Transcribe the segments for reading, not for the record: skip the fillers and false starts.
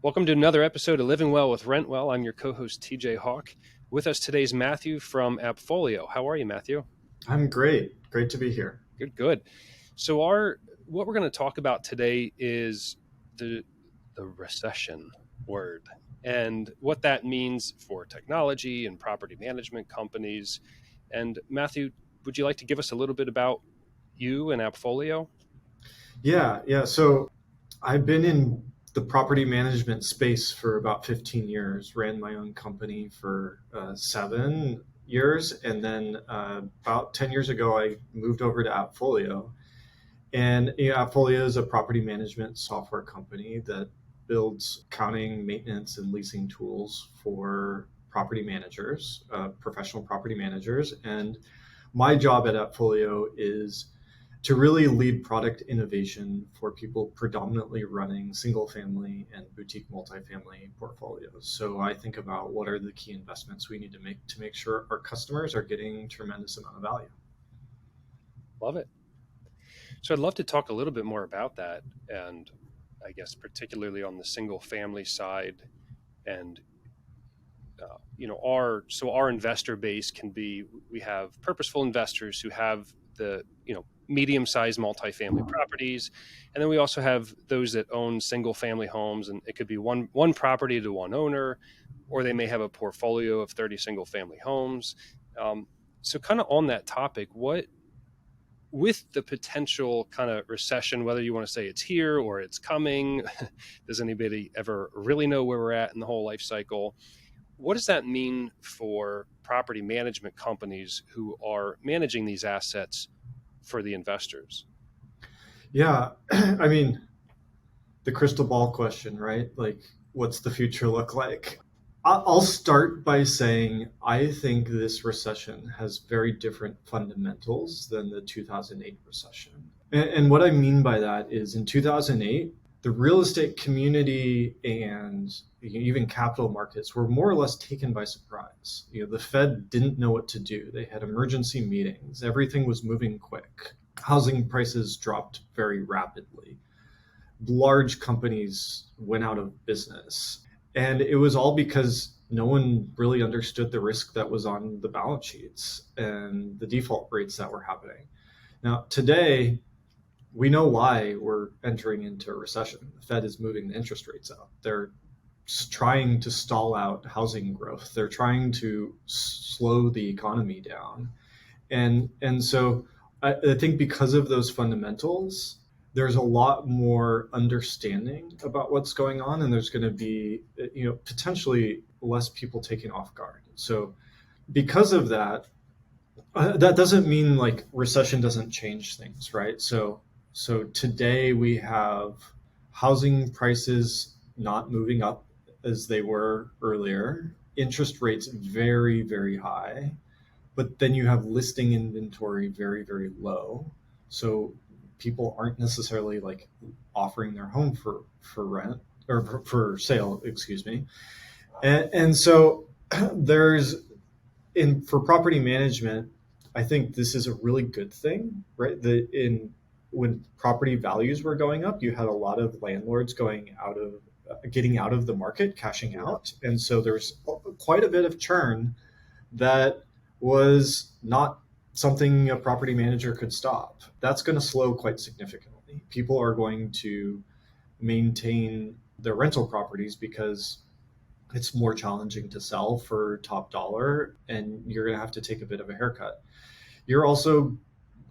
Welcome to another episode of Living Well with Rent Well. I'm your co-host, TJ Hock. With us today is Matthew from Appfolio. How are you, Matthew? I'm great. Great to be here. Good. So what we're going to talk about today is the recession word and what that means for technology and property management companies. And Matthew, would you like to give us a little bit about you and Appfolio? Yeah. So I've been in the property management space for about 15 years, ran my own company for 7 years. And then about 10 years ago, I moved over to Appfolio. And Appfolio is a property management software company that builds accounting, maintenance, and leasing tools for property managers, professional property managers. And my job at Appfolio is to really lead product innovation for people predominantly running single family and boutique multifamily portfolios. So I think about what are the key investments we need to make sure our customers are getting tremendous amount of value. Love it. So I'd love to talk a little bit more about that, and I guess particularly on the single family side. And our investor base can be, we have purposeful investors who have the medium-sized multifamily properties, and then we also have those that own single family homes, and it could be one property to one owner, or they may have a portfolio of 30 single family homes. So kind of on that topic, with the potential kind of recession, whether you want to say it's here or it's coming, does anybody ever really know where we're at in the whole life cycle? What does that mean for property management companies who are managing these assets for the investors? Yeah, I mean, the crystal ball question, right? Like, what's the future look like? I'll start by saying I think this recession has very different fundamentals than the 2008 recession. And what I mean by that is in 2008, the real estate community and even capital markets were more or less taken by surprise. The Fed didn't know what to do. They had emergency meetings. Everything was moving quick. Housing prices dropped very rapidly. Large companies went out of business. And it was all because no one really understood the risk that was on the balance sheets and the default rates that were happening. Now, today, we know why we're entering into a recession. The Fed is moving the interest rates up. They're trying to stall out housing growth. They're trying to slow the economy down. And so I think because of those fundamentals, there's a lot more understanding about what's going on, and there's going to be, potentially less people taken off guard. So because of that, that doesn't mean like recession doesn't change things, right? So today we have housing prices not moving up as they were earlier, interest rates very, very high, but then you have listing inventory very, very low. So people aren't necessarily like offering their home for rent or for sale, excuse me. And so for property management, I think this is a really good thing, right? When property values were going up, you had a lot of landlords getting out of the market, cashing out. And so there's quite a bit of churn that was not something a property manager could stop. That's going to slow quite significantly. People are going to maintain their rental properties because it's more challenging to sell for top dollar, and you're going to have to take a bit of a haircut. You're also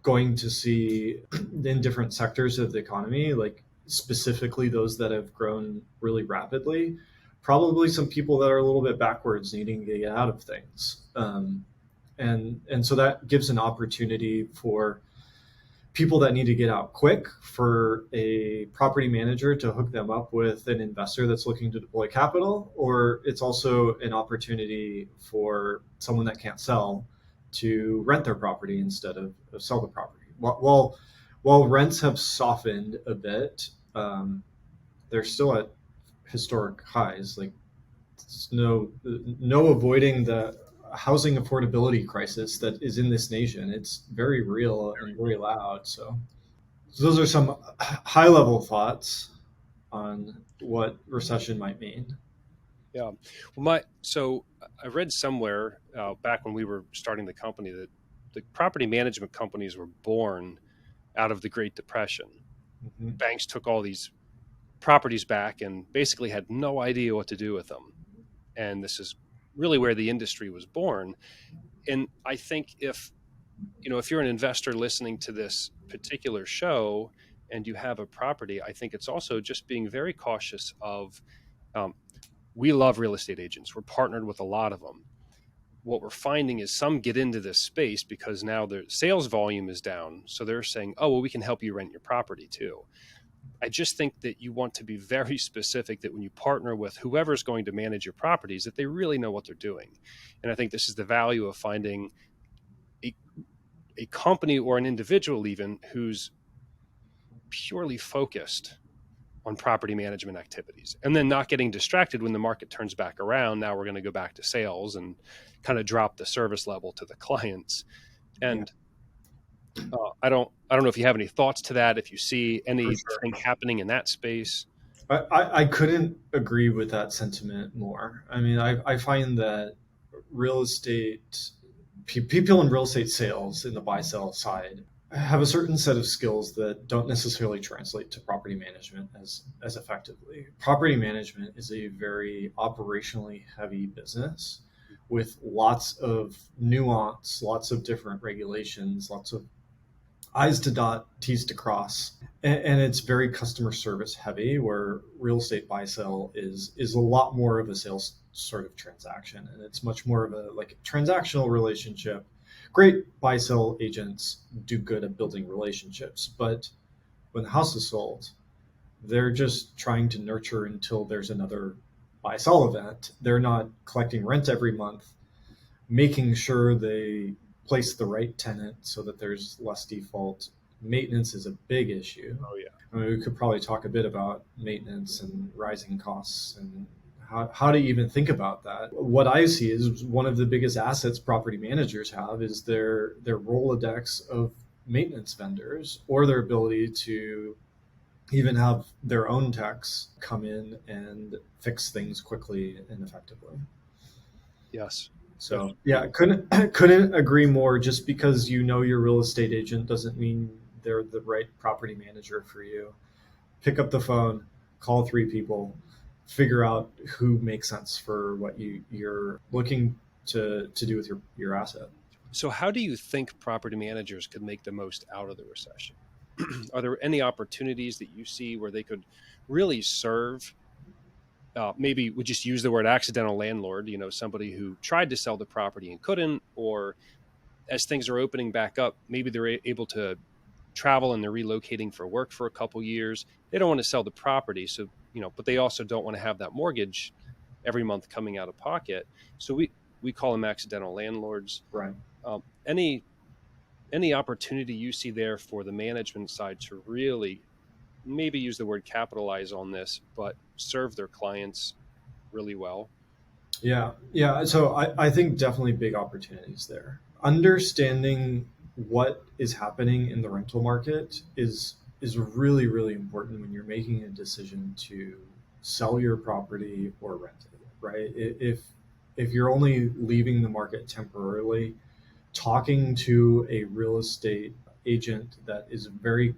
going to see in different sectors of the economy, like specifically those that have grown really rapidly, probably some people that are a little bit backwards needing to get out of things. And so that gives an opportunity for people that need to get out quick, for a property manager to hook them up with an investor that's looking to deploy capital, or it's also an opportunity for someone that can't sell to rent their property instead of sell the property. While rents have softened a bit, they're still at historic highs. Like, no avoiding the housing affordability crisis that is in this nation. It's very real and very loud. So those are some high level thoughts. on what recession might mean. Yeah. So I read somewhere back when we were starting the company that the property management companies were born out of the Great Depression. Mm-hmm. Banks took all these properties back and basically had no idea what to do with them. And this is really where the industry was born. And I think if you're an investor listening to this particular show and you have a property, I think it's also just being very cautious of, um, we love real estate agents. We're partnered with a lot of them. What we're finding is some get into this space because now their sales volume is down. So they're saying, oh, well, we can help you rent your property too. I just think that you want to be very specific that when you partner with whoever's going to manage your properties, that they really know what they're doing. And I think this is the value of finding a company or an individual even who's purely focused on property management activities and then not getting distracted when the market turns back around. Now we're going to go back to sales and kind of drop the service level to the clients. And I don't know if you have any thoughts to that, if you see anything happening in that space. I couldn't agree with that sentiment more. I mean, I find that real estate people in real estate sales in the buy sell side have a certain set of skills that don't necessarily translate to property management as effectively. Property management is a very operationally heavy business with lots of nuance, lots of different regulations, lots of I's to dot, T's to cross. And it's very customer service heavy, where real estate buy sell is a lot more of a sales sort of transaction. And it's much more of a transactional relationship. Great buy sell agents do good at building relationships, but when the house is sold, they're just trying to nurture until there's another buy sell event. They're not collecting rent every month, making sure they place the right tenant so that there's less default. Maintenance is a big issue. Oh yeah. I mean, we could probably talk a bit about maintenance and rising costs and how to even think about that. What I see is one of the biggest assets property managers have is their Rolodex of maintenance vendors, or their ability to even have their own techs come in and fix things quickly and effectively. Yes. So yeah, couldn't agree more. Just because you know your real estate agent doesn't mean they're the right property manager for you. Pick up the phone, call 3 people, figure out who makes sense for what you're looking to do with your asset. So how do you think property managers could make the most out of the recession? Are there any opportunities that you see where they could really serve? Maybe we just use the word accidental landlord, somebody who tried to sell the property and couldn't, or as things are opening back up, maybe they're able to travel and they're relocating for work for a couple years. They don't want to sell the property. So, but they also don't want to have that mortgage every month coming out of pocket. So we call them accidental landlords. Right. Any opportunity you see there for the management side to really maybe use the word capitalize on this, but serve their clients really well? Yeah. So I think definitely big opportunities there. Understanding what is happening in the rental market is really, really important when you're making a decision to sell your property or rent it, right? If you're only leaving the market temporarily, talking to a real estate agent that is very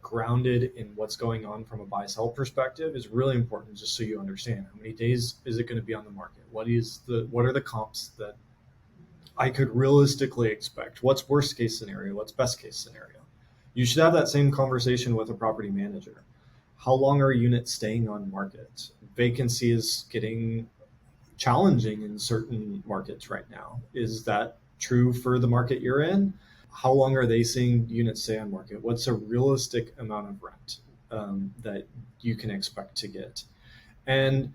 grounded in what's going on from a buy sell perspective is really important, just so you understand how many days is it going to be on the market, what are the comps that I could realistically expect, what's worst case scenario, what's best case scenario. You should have that same conversation with a property manager. How long are units staying on market? Vacancy is getting challenging in certain markets right now. Is that true for the market you're in? How long are they seeing units stay on market? What's a realistic amount of rent that you can expect to get? And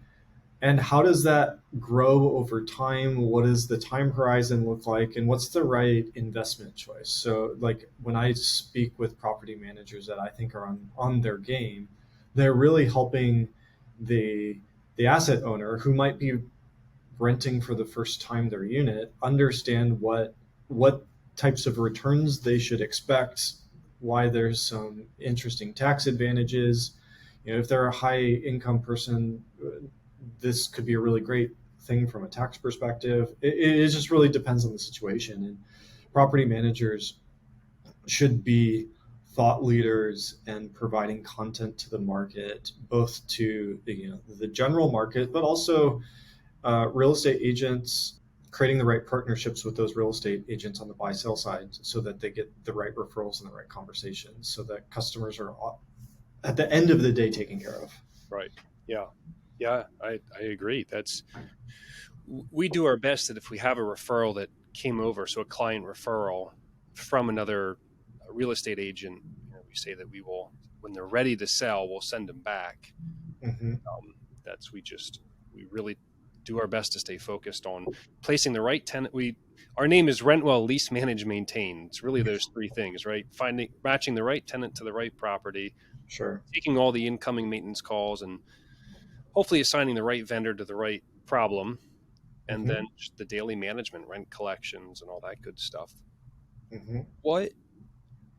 how does that grow over time? What does the time horizon look like? And what's the right investment choice? So when I speak with property managers that I think are on their game, they're really helping the asset owner who might be renting for the first time their unit understand what types of returns they should expect, why there's some interesting tax advantages. If they're a high income person, this could be a really great thing from a tax perspective. It just really depends on the situation. And property managers should be thought leaders and providing content to the market, both to the general market, but also real estate agents, creating the right partnerships with those real estate agents on the buy sell side so that they get the right referrals and the right conversations so that customers are at the end of the day taken care of. Right. Yeah. Yeah, I agree. We do our best that if we have a referral that came over, so a client referral from another real estate agent, we say that we will, when they're ready to sell, we'll send them back. Mm-hmm. We really do our best to stay focused on placing the right tenant. Our name is Rent Well, Lease, Manage, Maintain. It's really those three things, right? Matching the right tenant to the right property, Sure, taking all the incoming maintenance calls, and hopefully assigning the right vendor to the right problem, and mm-hmm. then the daily management, rent collections, and all that good stuff. Mm-hmm.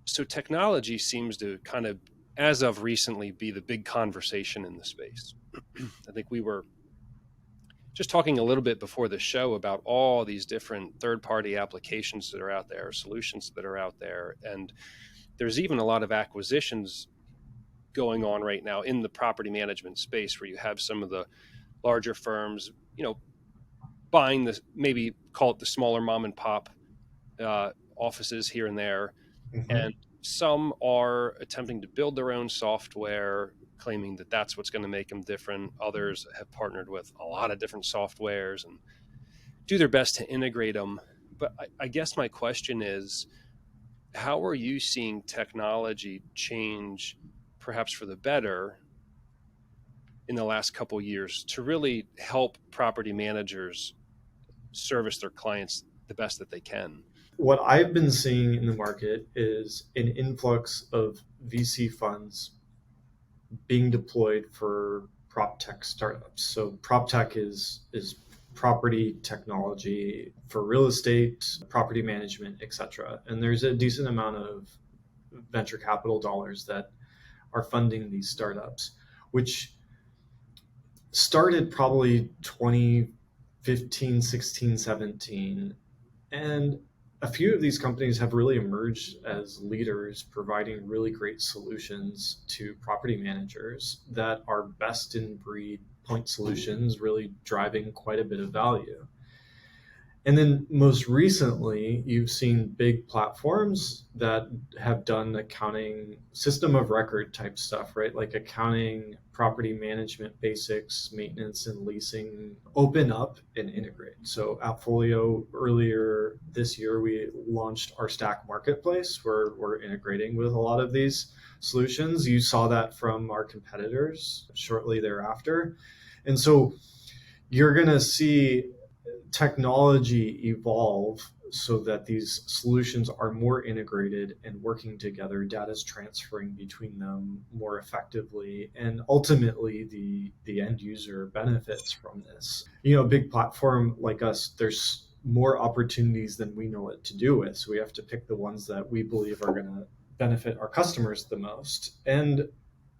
So technology seems to kind of, as of recently, be the big conversation in the space. I think we were just talking a little bit before the show about all these different third-party applications that are out there, solutions that are out there, and there's even a lot of acquisitions going on right now in the property management space where you have some of the larger firms, buying maybe call it the smaller mom and pop offices here and there. Mm-hmm. And some are attempting to build their own software, claiming that that's what's going to make them different. Others have partnered with a lot of different softwares and do their best to integrate them. But I guess my question is, how are you seeing technology change, perhaps for the better, in the last couple of years to really help property managers service their clients the best that they can? What I've been seeing in the market is an influx of VC funds being deployed for prop tech startups. So prop tech is property technology for real estate, property management, etc. And there's a decent amount of venture capital dollars that are funding these startups, which started probably 2015, 16, 17. And a few of these companies have really emerged as leaders, providing really great solutions to property managers that are best in breed point solutions, really driving quite a bit of value. And then most recently, you've seen big platforms that have done accounting, system of record type stuff, right? Like accounting, property management basics, maintenance and leasing, open up and integrate. So Appfolio, earlier this year, we launched our Stack Marketplace where we're integrating with a lot of these solutions. You saw that from our competitors shortly thereafter. And so you're going to see technology evolve so that these solutions are more integrated and working together, data is transferring between them more effectively, and ultimately the end user benefits from this. A big platform like us, there's more opportunities than we know what to do with, so we have to pick the ones that we believe are going to benefit our customers the most, and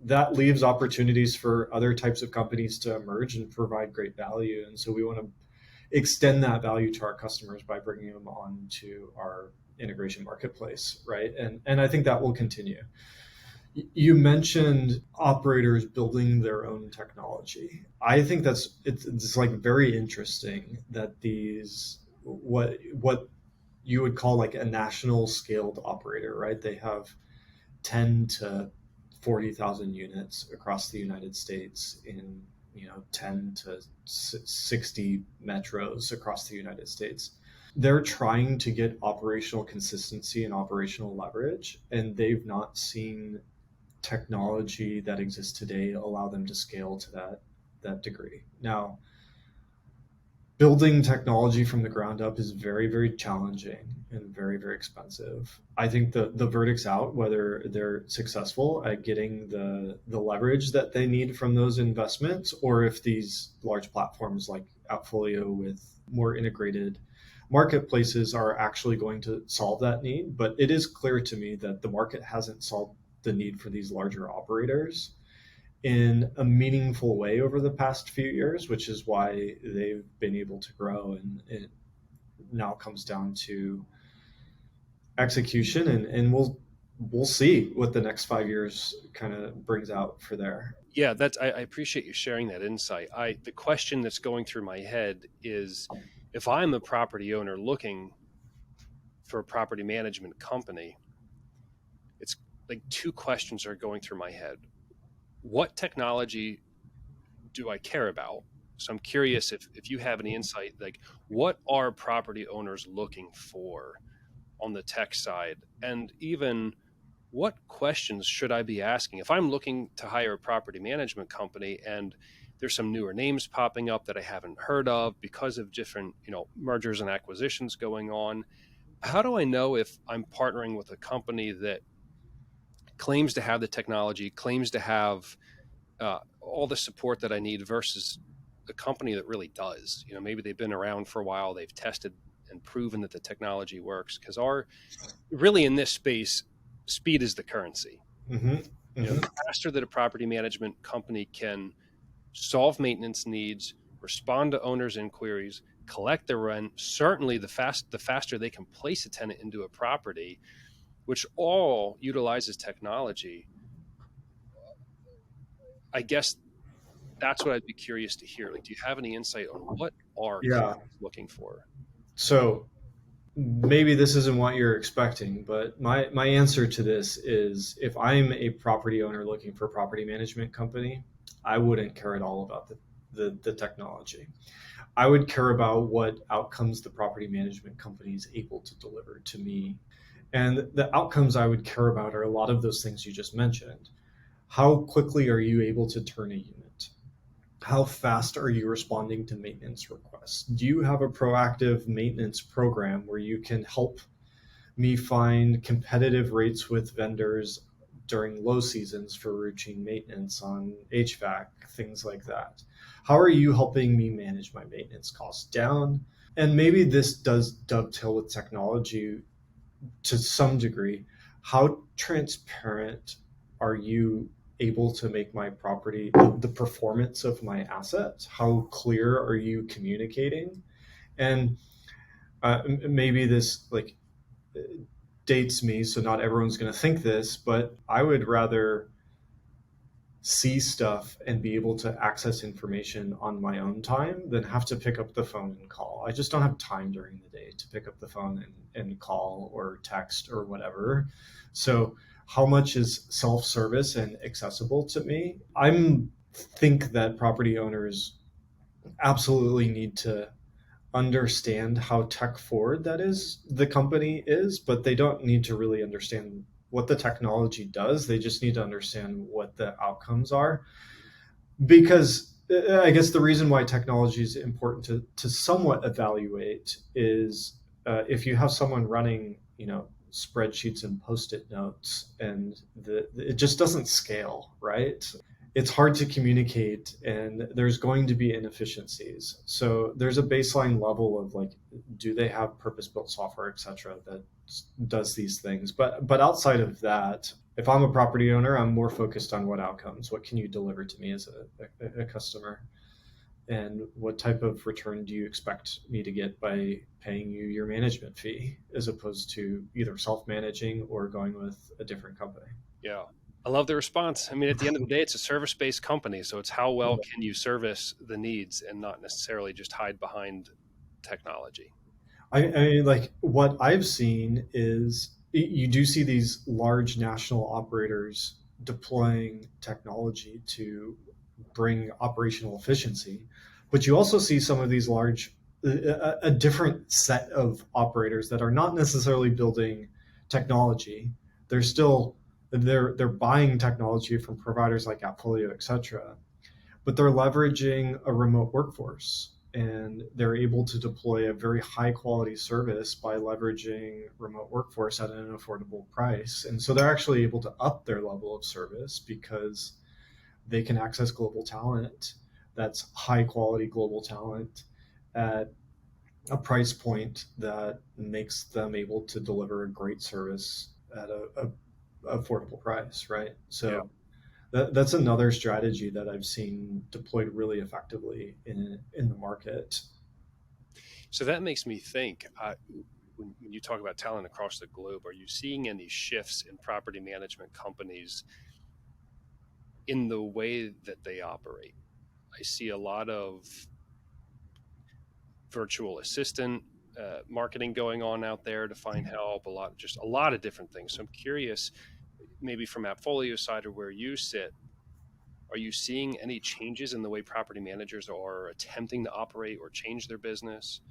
that leaves opportunities for other types of companies to emerge and provide great value. And so we want to extend that value to our customers by bringing them on to our integration marketplace, right? And I think that will continue. You mentioned operators building their own technology. I think it's like very interesting that these what you would call like a national scaled operator, right? They have 10 to 40,000 units across the United States in 10 to 60 metros across the United States. They're trying to get operational consistency and operational leverage, and they've not seen technology that exists today allow them to scale to that degree. Now, building technology from the ground up is very, very challenging and very, very expensive. I think the verdict's out whether they're successful at getting the leverage that they need from those investments, or if these large platforms like Appfolio with more integrated marketplaces are actually going to solve that need. But it is clear to me that the market hasn't solved the need for these larger operators. in a meaningful way over the past few years, which is why they've been able to grow. And it now comes down to execution, and we'll see what the next 5 years kind of brings out for there. Yeah, I appreciate you sharing that insight. The question that's going through my head is, if I'm a property owner looking for a property management company, it's like two questions are going through my head. What technology do I care about? So I'm curious if you have any insight, like what are property owners looking for on the tech side? And even what questions should I be asking? If I'm looking to hire a property management company and there's some newer names popping up that I haven't heard of because of different, mergers and acquisitions going on, how do I know if I'm partnering with a company that claims to have the technology, claims to have all the support that I need versus a company that really does? Maybe they've been around for a while, they've tested and proven that the technology works. Because really in this space, speed is the currency. Mm-hmm. The Mm-hmm. faster that a property management company can solve maintenance needs, respond to owners' inquiries, collect the rent, certainly the faster they can place a tenant into a property, which all utilizes technology. I guess that's what I'd be curious to hear. Like, do you have any insight on what are Yeah. clients looking for? So maybe this isn't what you're expecting, but my answer to this is, if I'm a property owner looking for a property management company, I wouldn't care at all about the technology. I would care about what outcomes the property management company is able to deliver to me. And the outcomes I would care about are a lot of those things you just mentioned. How quickly are you able to turn a unit? How fast are you responding to maintenance requests? Do you have a proactive maintenance program where you can help me find competitive rates with vendors during low seasons for routine maintenance on HVAC, things like that? How are you helping me manage my maintenance costs down? And maybe this does dovetail with technology to some degree. How transparent are you able to make my property, the performance of my assets? How clear are you communicating? And maybe this dates me, so not everyone's going to think this, but I would rather see stuff and be able to access information on my own time than have to pick up the phone and call. I just don't have time during the day to pick up the phone and call or text or whatever. So how much is self-service and accessible to me? I think that property owners absolutely need to understand how tech forward that is the company is, but they don't need to really understand what the technology does. They just need to understand what the outcomes are. Because I guess the reason why technology is important to somewhat evaluate is if you have someone running, spreadsheets and post-it notes, and it just doesn't scale, right? It's hard to communicate, and there's going to be inefficiencies. So there's a baseline level of do they have purpose-built software, et cetera, that does these things? But outside of that, if I'm a property owner, I'm more focused on what outcomes, what can you deliver to me as a customer, and what type of return do you expect me to get by paying you your management fee, as opposed to either self-managing or going with a different company. Yeah. I love the response. I mean, at the end of the day, it's a service-based company. So it's how well can you service the needs and not necessarily just hide behind technology. I mean, what I've seen is you do see these large national operators deploying technology to bring operational efficiency, but you also see some of these a different set of operators that are not necessarily building technology. They're buying technology from providers like Appfolio, et cetera, but they're leveraging a remote workforce, and they're able to deploy a very high quality service by leveraging remote workforce at an affordable price. And so they're actually able to up their level of service because they can access global talent, that's high quality global talent, at a price point that makes them able to deliver a great service at a affordable price, right? Yeah. So That's another strategy that I've seen deployed really effectively in the market. So that makes me think, when you talk about talent across the globe, are you seeing any shifts in property management companies in the way that they operate? I see a lot of virtual assistant marketing going on out there to find help, a lot of different things. So I'm curious, maybe from Appfolio side or where you sit, are you seeing any changes in the way property managers are attempting to operate or change their business?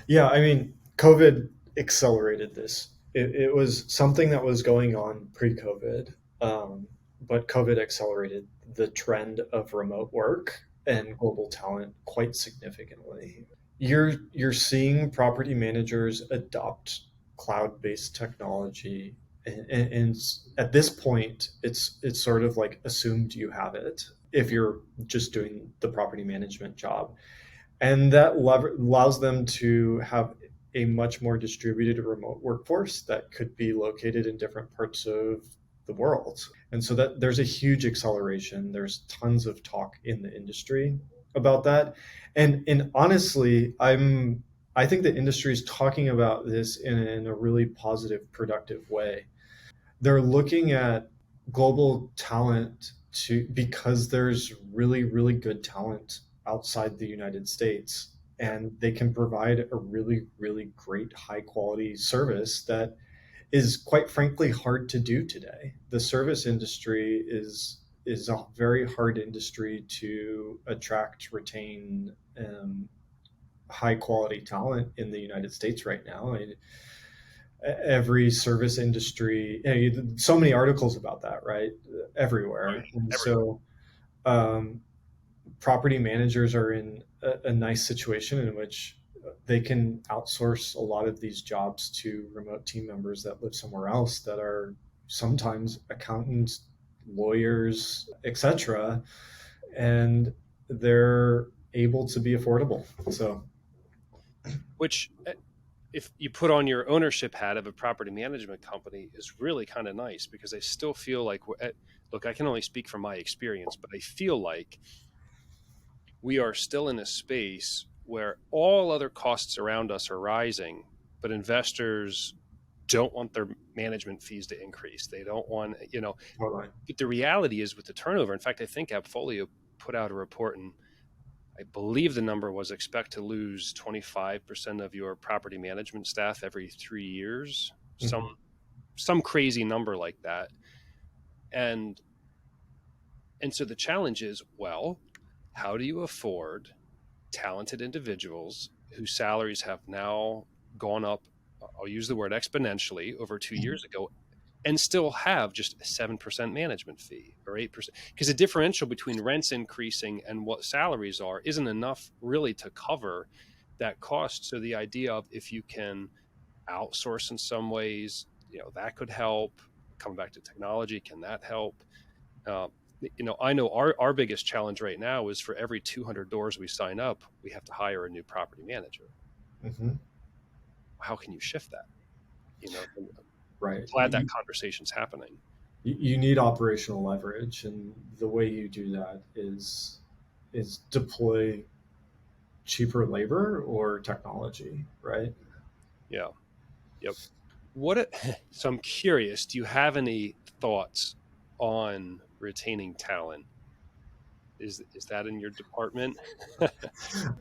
Yeah, I mean, COVID accelerated this. It was something that was going on pre-COVID, but COVID accelerated the trend of remote work and global talent quite significantly. You're seeing property managers adopt cloud-based technology, and at this point, it's sort of like assumed you have it if you're just doing the property management job, and that allows them to have a much more distributed remote workforce that could be located in different parts of the world. And so that there's a huge acceleration. There's tons of talk in the industry about that. And honestly, I think the industry is talking about this in a really positive, productive way. They're looking at global talent to because there's really, really good talent outside the United States, and they can provide a really, really great high quality service that is quite frankly hard to do today. The service industry is a very hard industry to attract, retain high quality talent in the United States right now. I mean, every service industry, so many articles about that, right? Everywhere. And Everywhere. so um, property managers are in a nice situation in which they can outsource a lot of these jobs to remote team members that live somewhere else that are sometimes accountants, lawyers, etc. And they're able to be affordable. So Which, if you put on your ownership hat of a property management company, is really kind of nice, because I still feel like look, I can only speak from my experience, but I feel like we are still in a space where all other costs around us are rising, but investors don't want their management fees to increase. They don't want, totally. but the reality is with the turnover. In fact, I think Appfolio put out a report, and I believe the number was expect to lose 25% of your property management staff every 3 years, Mm-hmm. some crazy number like that. And so the challenge is, well, how do you afford talented individuals whose salaries have now gone up, I'll use the word exponentially, over 2 years ago, and still have just a 7% management fee or 8%? Because the differential between rents increasing and what salaries are isn't enough really to cover that cost. So the idea of, if you can outsource in some ways, that could help. Coming back to technology, can that help? Uh, I know our biggest challenge right now is, for every 200 doors we sign up, we have to hire a new property manager. Mm-hmm. How can you shift that? I'm Right. glad that conversation's happening. You need operational leverage, and the way you do that is deploy cheaper labor or technology, right? Yeah. Yep. So I'm curious, do you have any thoughts on retaining talent? Is that in your department?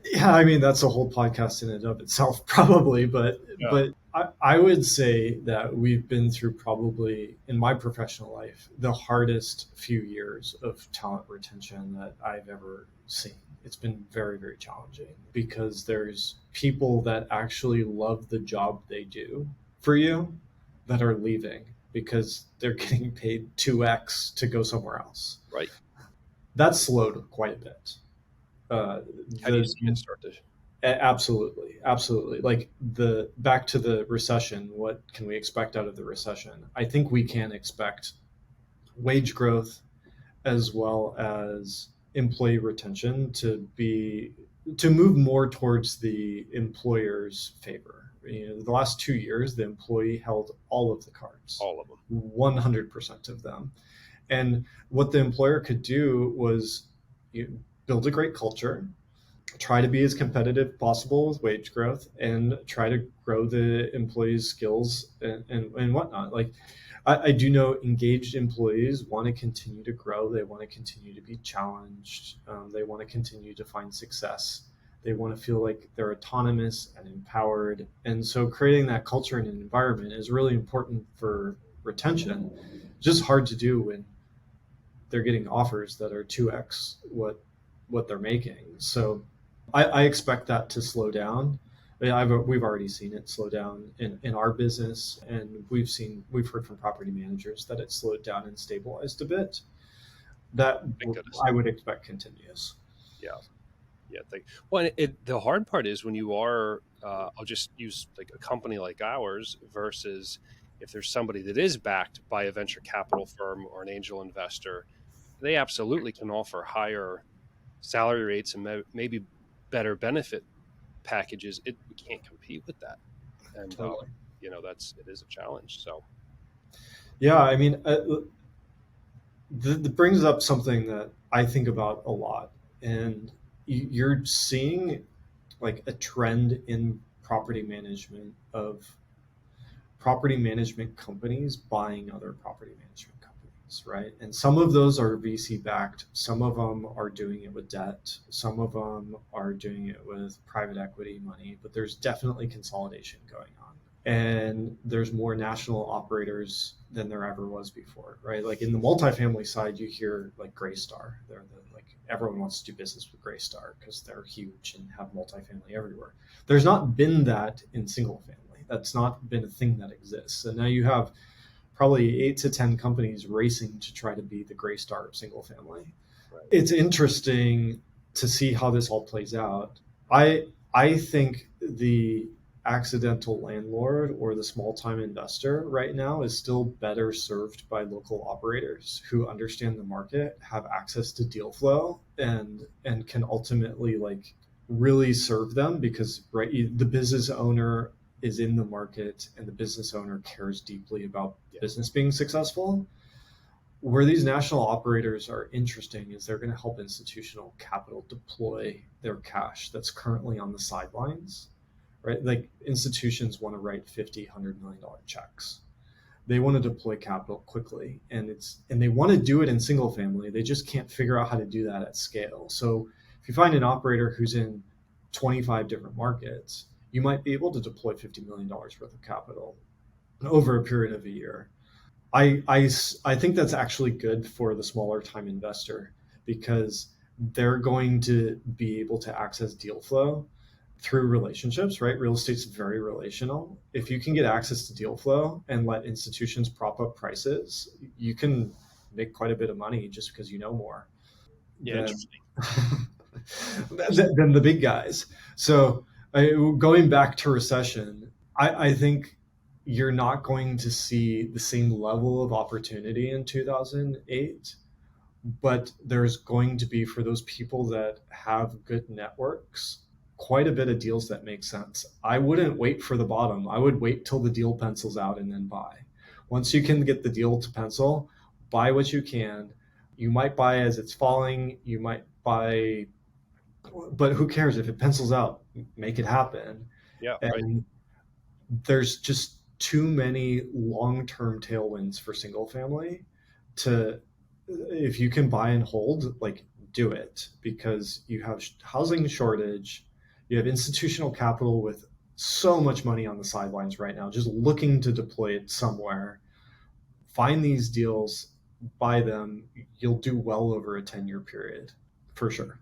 Yeah, I mean that's a whole podcast in and of itself, probably, Yeah. but I would say that we've been through, probably in my professional life, the hardest few years of talent retention that I've ever seen. It's been very, very challenging because there's people that actually love the job they do for you that are leaving because they're getting paid 2x to go somewhere else. Right. That's slowed quite a bit. Uh, How do you the see it start to? Absolutely, absolutely. Like the back to the recession, what can we expect out of the recession? I think we can expect wage growth as well as employee retention to move more towards the employer's favor. The last 2 years, the employee held all of the cards, All of them. 100% of them. And what the employer could do was build a great culture, try to be as competitive possible with wage growth, and try to grow the employees' skills and whatnot. Like, I do know engaged employees want to continue to grow. They want to continue to be challenged. They want to continue to find success. They want to feel like they're autonomous and empowered. And so creating that culture and an environment is really important for retention. It's just hard to do when they're getting offers that are 2x what they're making. So I expect that to slow down. I mean, we've already seen it slow down in our business, and we've heard from property managers that it slowed down and stabilized a bit. That Thank goodness. I would expect continues. Yeah. Yeah. Well, the hard part is when you are, I'll just use like a company like ours versus if there's somebody that is backed by a venture capital firm or an angel investor, they absolutely can offer higher salary rates and maybe better benefit packages. We can't compete with that. And, Totally. it is a challenge. So, Yeah, I mean, that brings up something that I think about a lot, and you're seeing like a trend in property management companies buying other property management companies, right? And some of those are VC backed, some of them are doing it with debt, some of them are doing it with private equity money, but there's definitely consolidation going on. And there's more national operators than there ever was before, right? Like in the multifamily side, you hear like Greystar. Everyone wants to do business with Greystar because they're huge and have multifamily everywhere. There's not been that in single family. That's not been a thing that exists. And now you have probably 8 to 10 companies racing to try to be the Greystar of single family. right. It's interesting to see how this all plays out. I think the accidental landlord or the small time investor right now is still better served by local operators who understand the market, have access to deal flow, and can ultimately like really serve them, because the business owner is in the market and the business owner cares deeply about business being successful. Where these national operators are interesting is they're going to help institutional capital deploy their cash that's currently on the sidelines, right? Like institutions want to write $50-100 million checks. They want to deploy capital quickly, and they want to do it in single family. They just can't figure out how to do that at scale. So if you find an operator who's in 25 different markets, you might be able to deploy $50 million worth of capital over a period of a year. I think that's actually good for the smaller time investor, because they're going to be able to access deal flow through relationships, right? Real estate's very relational. If you can get access to deal flow and let institutions prop up prices, you can make quite a bit of money just because you know more Interesting. than the big guys. So going back to recession, I think you're not going to see the same level of opportunity in 2008, but there's going to be, for those people that have good networks, quite a bit of deals that make sense. I wouldn't wait for the bottom. I would wait till the deal pencils out and then buy. Once you can get the deal to pencil, buy what you can. You might buy as it's falling. You might buy, but who cares if it pencils out? Make it happen. Yeah. And Right. there's just too many long-term tailwinds for single family to, if you can buy and hold, like do it, because you have housing shortage, you have institutional capital with so much money on the sidelines right now, just looking to deploy it somewhere. Find these deals, buy them. You'll do well over a 10-year period for sure.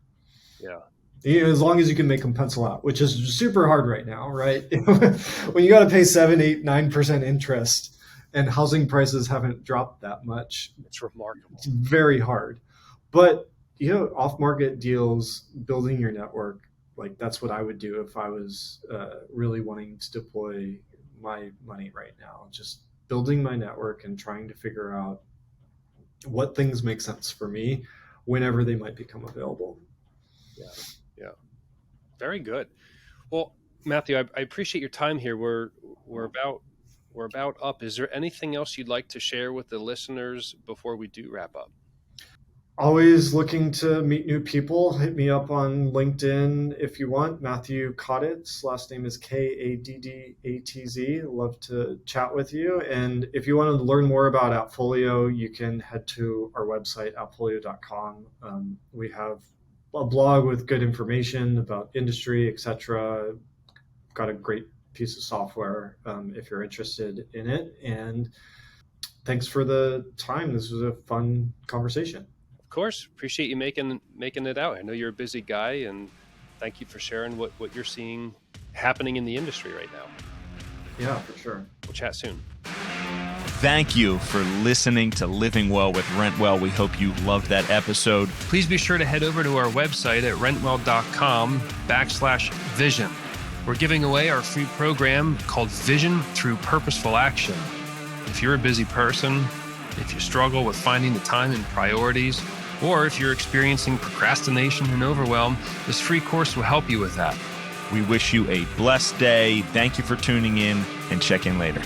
Yeah. As long as you can make them pencil out, which is super hard right now, right? When you got to pay 7, 8, 9% interest and housing prices haven't dropped that much, It's remarkable. it's very hard. But off-market deals, building your network, like that's what I would do if I was really wanting to deploy my money right now. Just building my network and trying to figure out what things make sense for me whenever they might become available. Yeah. Very good. Well, Matthew, I appreciate your time here. We're about we're about up. Is there anything else you'd like to share with the listeners before we do wrap up? Always looking to meet new people. Hit me up on LinkedIn if you want. Matthew Kaddatz. Last name is Kaddatz. Love to chat with you. And if you want to learn more about Appfolio, you can head to our website, appfolio.com. We have a blog with good information about industry, etc. Got a great piece of software if you're interested in it. And thanks for the time. This was a fun conversation. Of course, appreciate you making it out. I know you're a busy guy, and thank you for sharing what you're seeing happening in the industry right now. Yeah, for sure. We'll chat soon. Thank you for listening to Living Well with Rentwell. We hope you loved that episode. Please be sure to head over to our website at rentwell.com/vision. We're giving away our free program called Vision Through Purposeful Action. If you're a busy person, if you struggle with finding the time and priorities, or if you're experiencing procrastination and overwhelm, this free course will help you with that. We wish you a blessed day. Thank you for tuning in, and check in later.